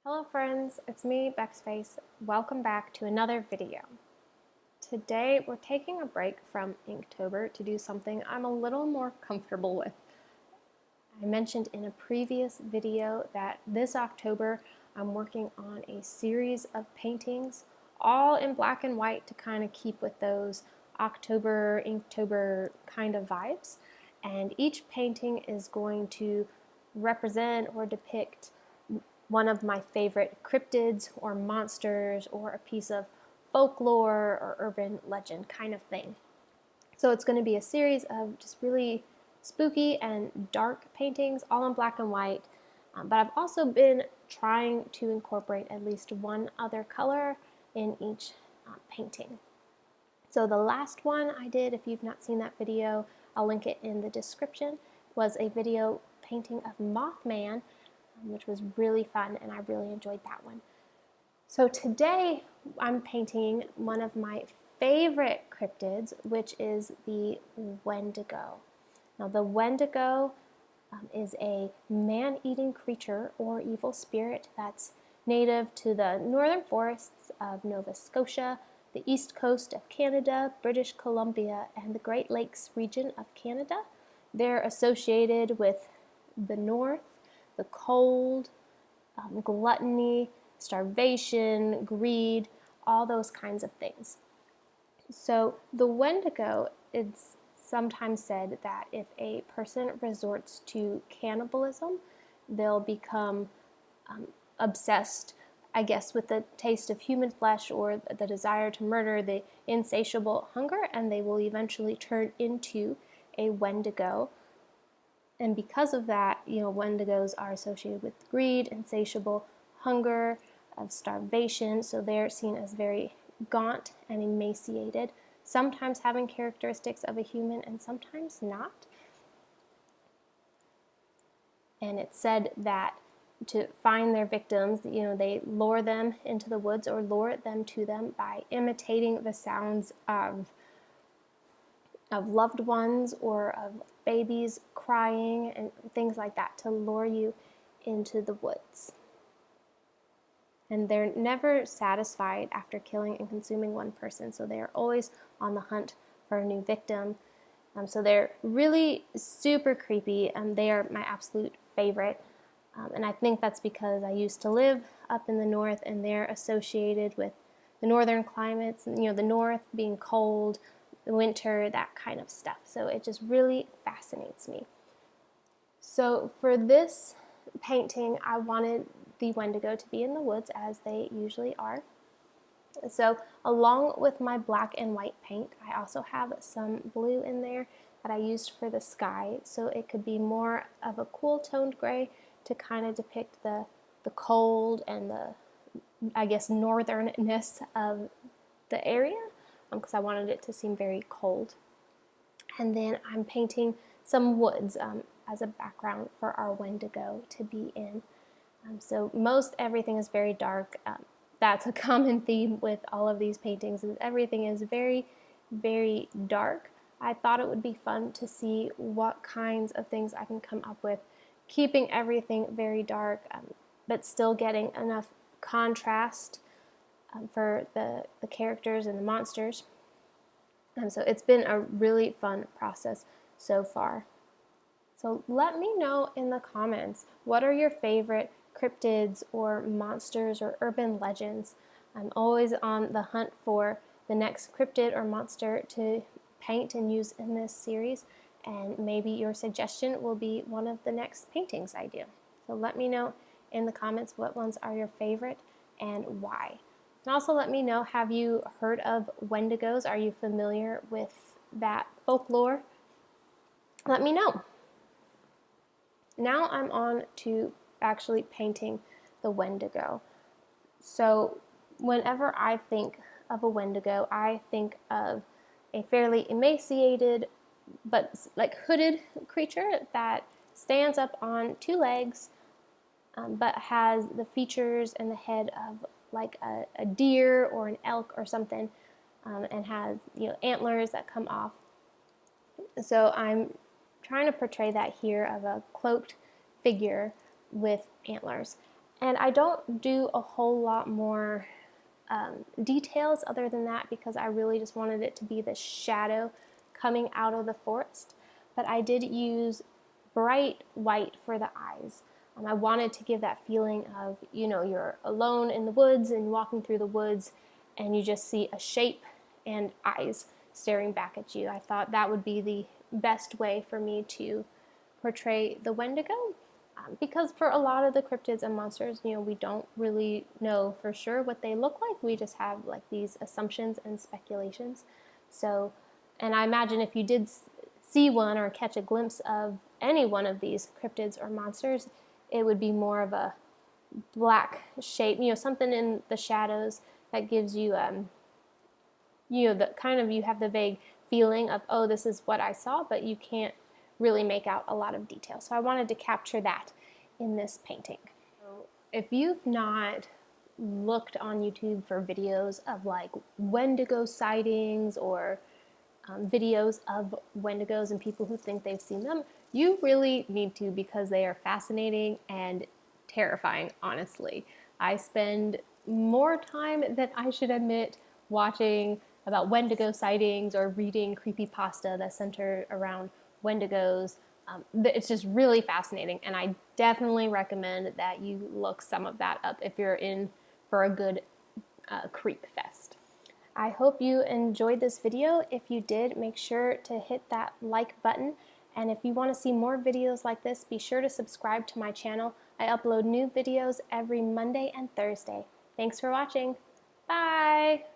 Hello friends, it's me, Bexface. Welcome back to another video. Today we're taking a break from Inktober to do something I'm a little more comfortable with. I mentioned in a previous video that this October I'm working on a series of paintings, all in black and white to kind of keep with those October, Inktober kind of vibes. And each painting is going to represent or depict one of my favorite cryptids or monsters or a piece of folklore or urban legend kind of thing. So it's going to be a series of just really spooky and dark paintings, all in black and white. But I've also been trying to incorporate at least one other color in each painting. So the last one I did, if you've not seen that video, I'll link it in the description, was a video painting of Mothman, which was really fun, and I really enjoyed that one. So today I'm painting one of my favorite cryptids, which is the Wendigo. Now the Wendigo is a man-eating creature or evil spirit that's native to the northern forests of Nova Scotia, the east coast of Canada, British Columbia, and the Great Lakes region of Canada. They're associated with the north, the cold, gluttony, starvation, greed, all those kinds of things. So the Wendigo, it's sometimes said that if a person resorts to cannibalism, they'll become obsessed, I guess, with the taste of human flesh or the desire to murder, the insatiable hunger, and they will eventually turn into a Wendigo. And because of that, Wendigos are associated with greed, insatiable hunger, of starvation, so they're seen as very gaunt and emaciated, sometimes having characteristics of a human and sometimes not. And it's said that to find their victims, they lure them into the woods or lure them to them by imitating the sounds of loved ones or of babies crying and things like that to lure you into the woods. And they're never satisfied after killing and consuming one person, so they are always on the hunt for a new victim. So they're really super creepy, and they are my absolute favorite. And I think that's because I used to live up in the north, and they're associated with the northern climates, the north being cold, the winter, that kind of stuff. So it just really fascinates me. So for this painting, I wanted the Wendigo to be in the woods, as they usually are. So along with my black and white paint, I also have some blue in there that I used for the sky, so it could be more of a cool toned gray to kind of depict the cold and the, I guess, northernness of the area, because I wanted it to seem very cold. And then I'm painting some woods as a background for our Wendigo to be in. So most everything is very dark. That's a common theme with all of these paintings, is everything is very, very dark. I thought it would be fun to see what kinds of things I can come up with, keeping everything very dark, but still getting enough contrast for the characters and the monsters. So it's been a really fun process so far. So let me know in the comments, what are your favorite cryptids or monsters or urban legends? I'm always on the hunt for the next cryptid or monster to paint and use in this series, and maybe your suggestion will be one of the next paintings I do. So let me know in the comments what ones are your favorite and why. And also let me know, have you heard of Wendigos? Are you familiar with that folklore? Let me know. Now I'm on to actually painting the Wendigo. So whenever I think of a Wendigo, I think of a fairly emaciated but like hooded creature that stands up on two legs, but has the features and the head of like a deer or an elk or something, and has antlers that come off. So I'm trying to portray that here of a cloaked figure with antlers. And I don't do a whole lot more details other than that because I really just wanted it to be the shadow coming out of the forest. But I did use bright white for the eyes. I wanted to give that feeling of, you know, you're alone in the woods and walking through the woods and you just see a shape and eyes staring back at you. I thought that would be the best way for me to portray the Wendigo. Because for a lot of the cryptids and monsters, you know, we don't really know for sure what they look like. We just have like these assumptions and speculations. So, and I imagine if you did see one or catch a glimpse of any one of these cryptids or monsters, it would be more of a black shape, you know, something in the shadows that gives you, you know, the kind of, you have the vague feeling of, oh, this is what I saw, but you can't really make out a lot of detail. So I wanted to capture that in this painting. So if you've not looked on YouTube for videos of like Wendigo sightings or videos of Wendigos and people who think they've seen them, you really need to, because they are fascinating and terrifying, honestly. I spend more time than I should admit watching about Wendigo sightings or reading creepypasta that center around Wendigos. It's just really fascinating, and I definitely recommend that you look some of that up if you're in for a good creep fest. I hope you enjoyed this video. If you did, make sure to hit that like button, and if you want to see more videos like this, be sure to subscribe to my channel. I upload new videos every Monday and Thursday. Thanks for watching. Bye!